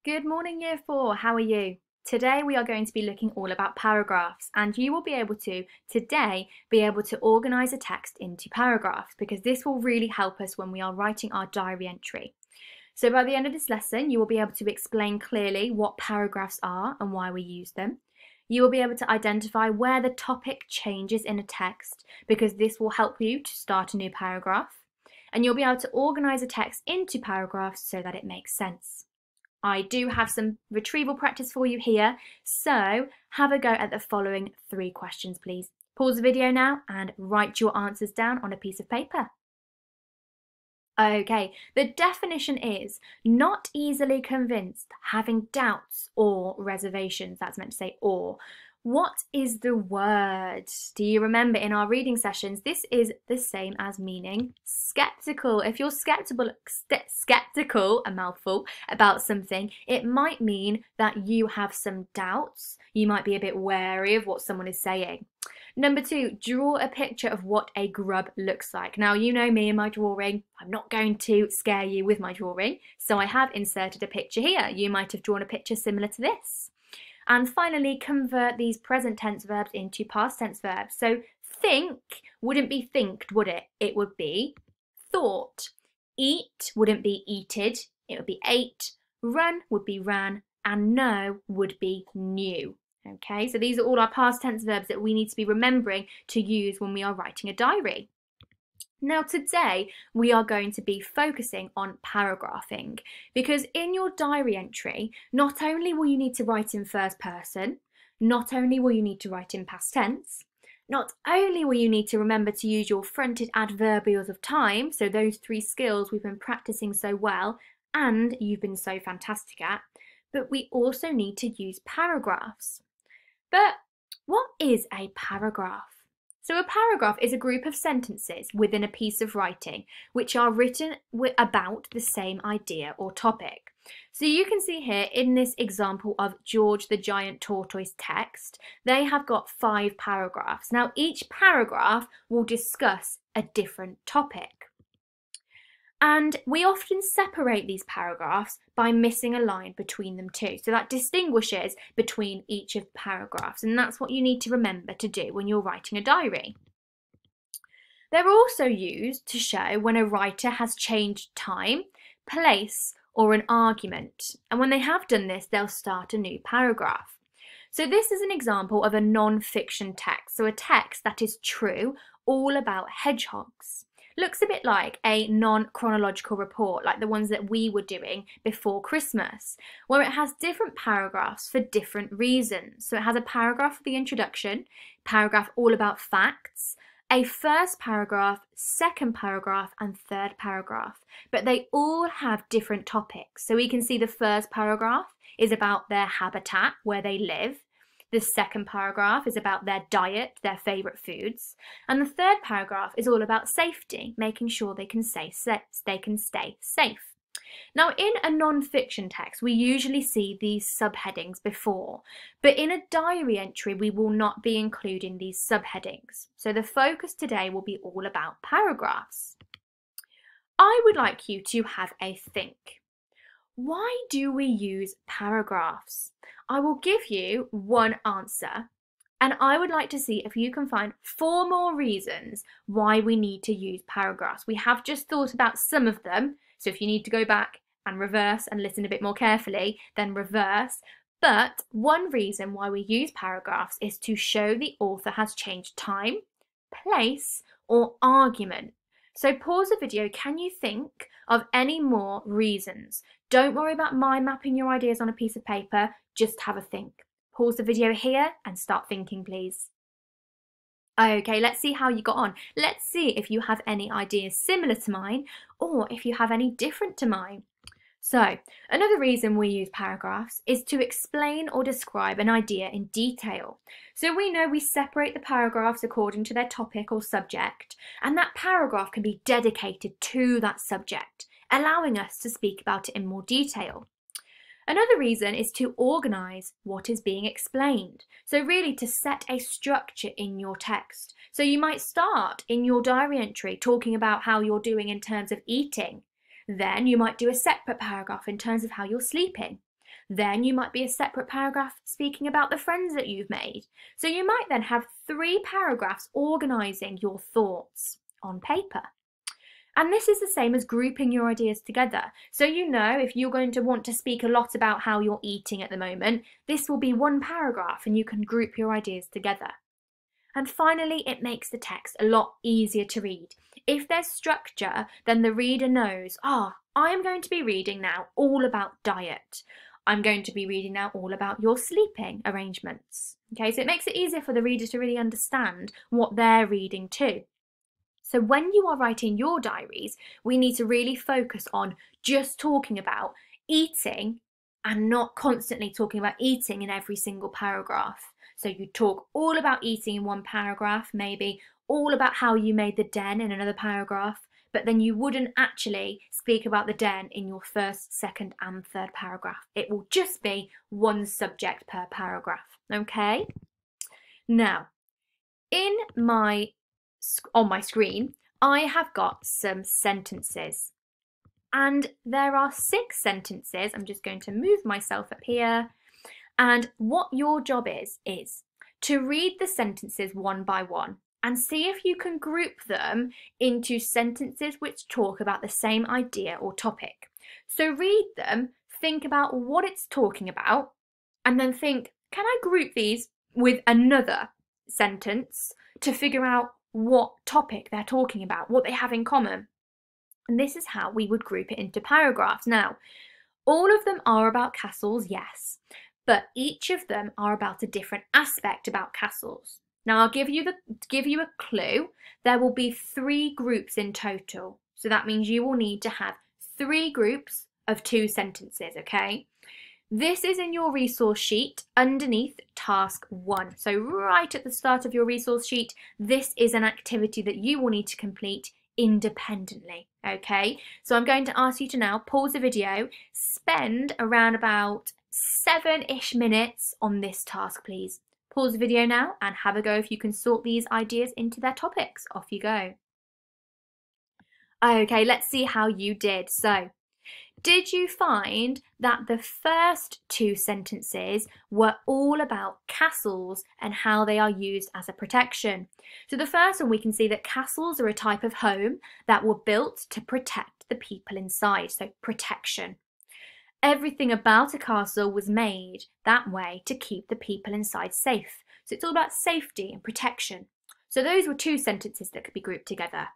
Good morning, Year 4. How are you? Today we are going to be looking all about paragraphs, and you will be able to, today, be able to organise a text into paragraphs because this will really help us when we are writing our diary entry. So by the end of this lesson, you will be able to explain clearly what paragraphs are and why we use them. You will be able to identify where the topic changes in a text because this will help you to start a new paragraph. And you'll be able to organise a text into paragraphs so that it makes sense. I do have some retrieval practice for you here, so have a go at the following 3 questions, please. Pause the video now and write your answers down on a piece of paper. Okay, the definition is not easily convinced, having doubts or reservations. That's meant to say or. What is the word? Do you remember in our reading sessions, this is the same as meaning skeptical. If you're skeptical, a mouthful, about something, it might mean that you have some doubts. You might be a bit wary of what someone is saying. Number 2, draw a picture of what a grub looks like. Now, you know me and my drawing. I'm not going to scare you with my drawing, so I have inserted a picture here. You might have drawn a picture similar to this. And finally, convert these present tense verbs into past tense verbs. So think wouldn't be thinked, would it? It would be thought. Eat wouldn't be eated, it would be ate. Run would be ran, and know would be knew. Okay, so these are all our past tense verbs that we need to be remembering to use when we are writing a diary. Now today we are going to be focusing on paragraphing because in your diary entry, not only will you need to write in first person, not only will you need to write in past tense, not only will you need to remember to use your fronted adverbials of time, so those 3 skills we've been practicing so well and you've been so fantastic at, but we also need to use paragraphs. But what is a paragraph? So a paragraph is a group of sentences within a piece of writing which are written about the same idea or topic. So you can see here in this example of George the Giant Tortoise text, they have got 5 paragraphs. Now each paragraph will discuss a different topic. And we often separate these paragraphs by missing a line between them too. So that distinguishes between each of the paragraphs, and that's what you need to remember to do when you're writing a diary. They're also used to show when a writer has changed time, place, or an argument. And when they have done this, they'll start a new paragraph. So this is an example of a non-fiction text, so a text that is true, all about hedgehogs. Looks a bit like a non-chronological report, like the ones that we were doing before Christmas, where it has different paragraphs for different reasons. So it has a paragraph for the introduction, paragraph all about facts, a first paragraph, second paragraph, and third paragraph. But they all have different topics. So we can see the first paragraph is about their habitat, where they live. The second paragraph is about their diet, their favourite foods. And the third paragraph is all about safety, making sure they can stay safe. Now, in a non-fiction text, we usually see these subheadings before, but in a diary entry, we will not be including these subheadings. So the focus today will be all about paragraphs. I would like you to have a think. Why do we use paragraphs? I will give you one answer, and I would like to see if you can find 4 more reasons why we need to use paragraphs. We have just thought about some of them, so if you need to go back and reverse and listen a bit more carefully, then reverse. But one reason why we use paragraphs is to show the author has changed time, place, or argument. So pause the video. Can you think of any more reasons? Don't worry about mind mapping your ideas on a piece of paper, just have a think. Pause the video here and start thinking, please. Okay, let's see how you got on. Let's see if you have any ideas similar to mine or if you have any different to mine. So, another reason we use paragraphs is to explain or describe an idea in detail. So we know we separate the paragraphs according to their topic or subject, and that paragraph can be dedicated to that subject, allowing us to speak about it in more detail. Another reason is to organise what is being explained. So really to set a structure in your text. So you might start in your diary entry talking about how you're doing in terms of eating. Then you might do a separate paragraph in terms of how you're sleeping. Then you might be a separate paragraph speaking about the friends that you've made. So you might then have 3 paragraphs organising your thoughts on paper. And this is the same as grouping your ideas together. So you know if you're going to want to speak a lot about how you're eating at the moment, this will be 1 paragraph and you can group your ideas together. And finally, it makes the text a lot easier to read. If there's structure, then the reader knows, I am going to be reading now all about diet. I'm going to be reading now all about your sleeping arrangements. Okay, so it makes it easier for the reader to really understand what they're reading too. So when you are writing your diaries, we need to really focus on just talking about eating and not constantly talking about eating in every single paragraph. So you talk all about eating in 1 paragraph, maybe all about how you made the den in another paragraph, but then you wouldn't actually speak about the den in your 1st, 2nd and 3rd paragraph. It will just be 1 subject per paragraph, okay? Now, on my screen, I have got some sentences. And there are 6 sentences. I'm just going to move myself up here. And what your job is to read the sentences one by one and see if you can group them into sentences which talk about the same idea or topic. So read them, think about what it's talking about, and then think, can I group these with another sentence to figure out what topic they're talking about, what they have in common? And this is how we would group it into paragraphs. Now, all of them are about castles, yes, but each of them are about a different aspect about castles. Now I'll give you a clue. There will be 3 groups in total. So that means you will need to have 3 groups of 2 sentences, okay? This is in your resource sheet underneath task 1. So right at the start of your resource sheet, this is an activity that you will need to complete independently, okay? So I'm going to ask you to now pause the video, spend around about 7-ish minutes on this task, please. Pause the video now and have a go if you can sort these ideas into their topics. Off you go. Okay, let's see how you did. So, did you find that the first 2 sentences were all about castles and how they are used as a protection? So the first one, we can see that castles are a type of home that were built to protect the people inside, so protection. Everything about a castle was made that way to keep the people inside safe. So it's all about safety and protection. So those were 2 sentences that could be grouped together.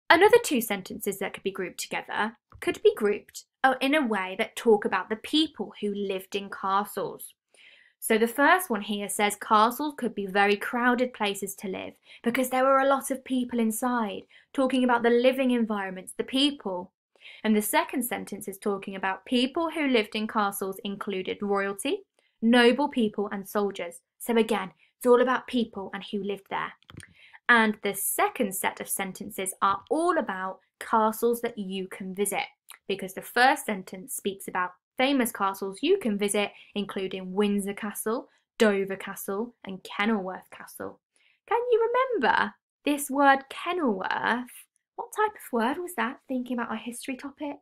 Another 2 sentences that could be grouped together could be grouped in a way that talk about the people who lived in castles. So the first one here says castles could be very crowded places to live because there were a lot of people inside, talking about the living environments, the people. And the second sentence is talking about people who lived in castles included royalty, noble people and soldiers. So again, it's all about people and who lived there. And the second set of sentences are all about castles that you can visit, because the first sentence speaks about famous castles you can visit, including Windsor Castle, Dover Castle and Kenilworth Castle. Can you remember this word Kenilworth? What type of word was that, thinking about our history topic?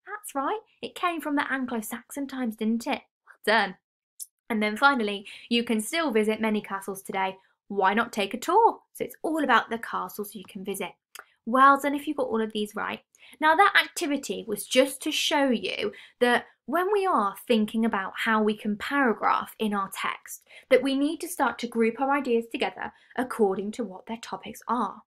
That's right, it came from the Anglo-Saxon times, didn't it? Well done. And then finally, you can still visit many castles today. Why not take a tour? So it's all about the castles you can visit. Well done if you got all of these right. Now that activity was just to show you that when we are thinking about how we can paragraph in our text, that we need to start to group our ideas together according to what their topics are.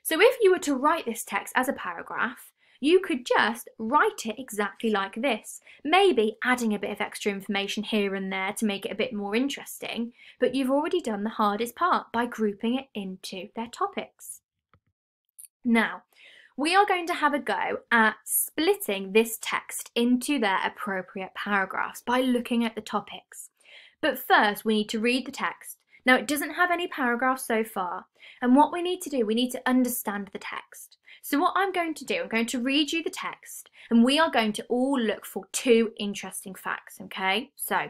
So if you were to write this text as a paragraph, you could just write it exactly like this, maybe adding a bit of extra information here and there to make it a bit more interesting, but you've already done the hardest part by grouping it into their topics. Now, we are going to have a go at splitting this text into their appropriate paragraphs by looking at the topics. But first, we need to read the text. Now, it doesn't have any paragraphs so far, and what we need to do, we need to understand the text. So what I'm going to do, I'm going to read you the text, and we are going to all look for 2 interesting facts, okay? So,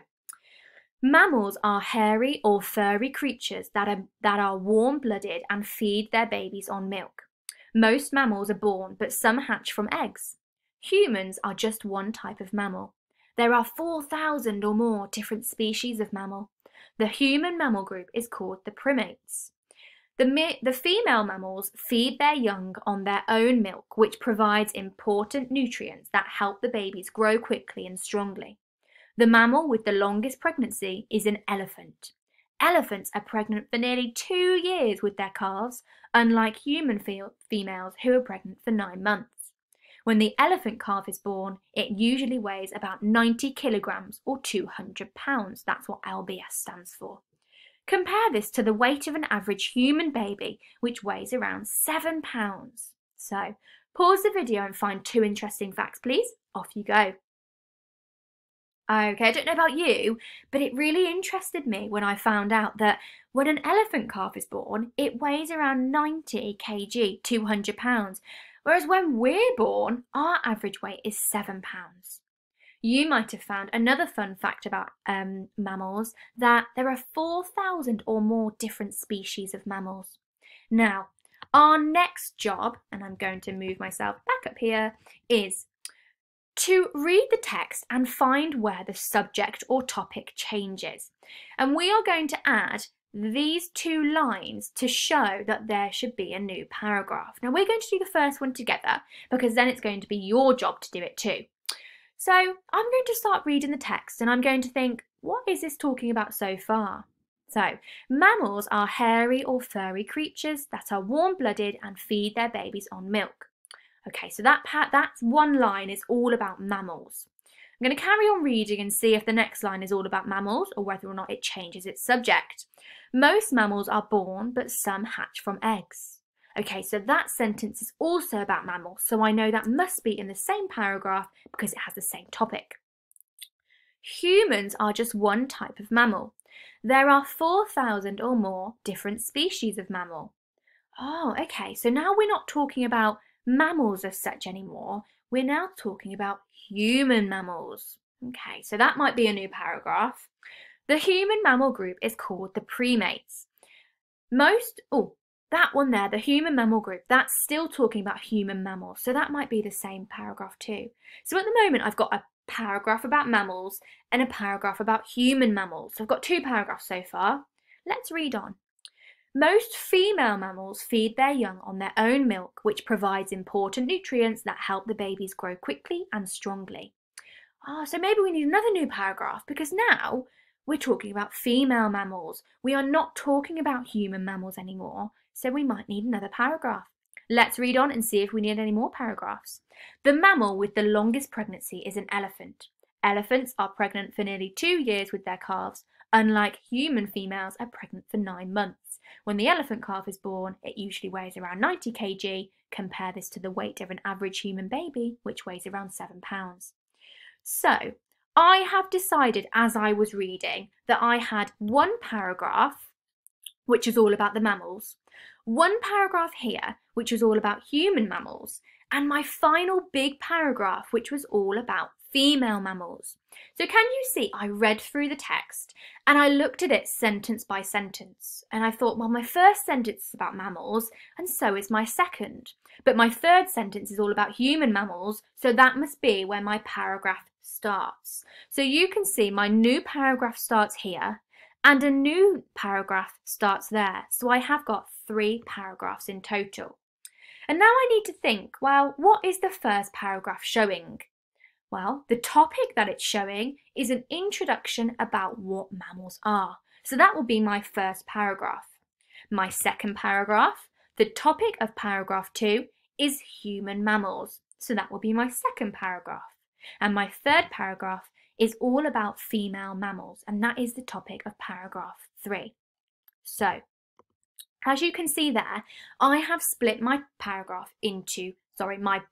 mammals are hairy or furry creatures that are warm-blooded and feed their babies on milk. Most mammals are born, but some hatch from eggs. Humans are just one type of mammal. There are 4,000 or more different species of mammal. The human mammal group is called the primates. The female mammals feed their young on their own milk, which provides important nutrients that help the babies grow quickly and strongly. The mammal with the longest pregnancy is an elephant. Elephants are pregnant for nearly 2 years with their calves, unlike human females who are pregnant for 9 months. When the elephant calf is born, it usually weighs about 90 kilograms or 200 pounds. That's what LBS stands for. Compare this to the weight of an average human baby, which weighs around 7 pounds. So, pause the video and find 2 interesting facts, please. Off you go. Okay, I don't know about you, but it really interested me when I found out that when an elephant calf is born, it weighs around 90 kg, 200 pounds, whereas when we're born, our average weight is 7 pounds. You might have found another fun fact about mammals, that there are 4,000 or more different species of mammals. Now, our next job, and I'm going to move myself back up here, is to read the text and find where the subject or topic changes. And we are going to add these 2 lines to show that there should be a new paragraph. Now we're going to do the first one together because then it's going to be your job to do it too. So I'm going to start reading the text and I'm going to think, what is this talking about so far? So, mammals are hairy or furry creatures that are warm-blooded and feed their babies on milk. Okay, so that's one line is all about mammals. I'm going to carry on reading and see if the next line is all about mammals or whether or not it changes its subject. Most mammals are born, but some hatch from eggs. Okay, so that sentence is also about mammals, so I know that must be in the same paragraph because it has the same topic. Humans are just one type of mammal. There are 4,000 or more different species of mammal. Oh, okay, so now we're not talking about mammals as such anymore. We're now talking about human mammals. Okay, so that might be a new paragraph. The human mammal group is called the primates. That one there, the human mammal group, that's still talking about human mammals, so that might be the same paragraph too. So at the moment I've got a paragraph about mammals and a paragraph about human mammals. So I've got 2 paragraphs so far. Let's read on. Most female mammals feed their young on their own milk, which provides important nutrients that help the babies grow quickly and strongly. So maybe we need another new paragraph because now we're talking about female mammals. We are not talking about human mammals anymore, so we might need another paragraph. Let's read on and see if we need any more paragraphs. The mammal with the longest pregnancy is an elephant. Elephants are pregnant for nearly 2 years with their calves, unlike human females are pregnant for 9 months. When the elephant calf is born, it usually weighs around 90 kg. Compare this to the weight of an average human baby, which weighs around 7 pounds. So, I have decided as I was reading that I had one paragraph, which is all about the mammals, one paragraph here, which was all about human mammals, and my final big paragraph, which was all about female mammals. So can you see I read through the text and I looked at it sentence by sentence and I thought, well, my first sentence is about mammals and so is my second. But my third sentence is all about human mammals, so that must be where my paragraph starts. So you can see my new paragraph starts here and a new paragraph starts there. So I have got 3 paragraphs in total. And now I need to think, well, what is the first paragraph showing? Well, the topic that it's showing is an introduction about what mammals are. So that will be my first paragraph. My second paragraph, the topic of paragraph 2 is human mammals. So that will be my second paragraph. And my third paragraph is all about female mammals, and that is the topic of paragraph 3. So, as you can see there, I have split my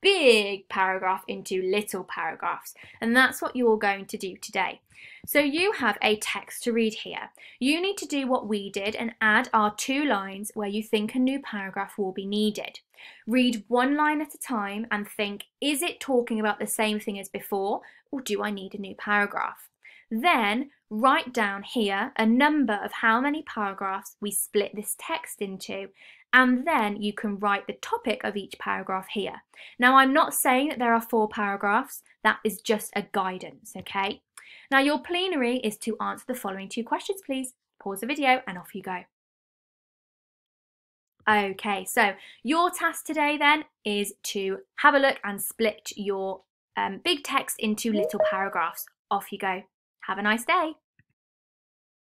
big paragraph into little paragraphs, and that's what you're going to do today. So you have a text to read here. You need to do what we did and add our 2 lines where you think a new paragraph will be needed. Read 1 line at a time and think, is it talking about the same thing as before, or do I need a new paragraph? Then write down here a number of how many paragraphs we split this text into, and then you can write the topic of each paragraph here. Now, I'm not saying that there are 4 paragraphs, that is just a guidance, okay? Now, your plenary is to answer the following 2 questions, please. Pause the video and off you go. Okay, so your task today then is to have a look and split your big text into little paragraphs. Off you go. Have a nice day.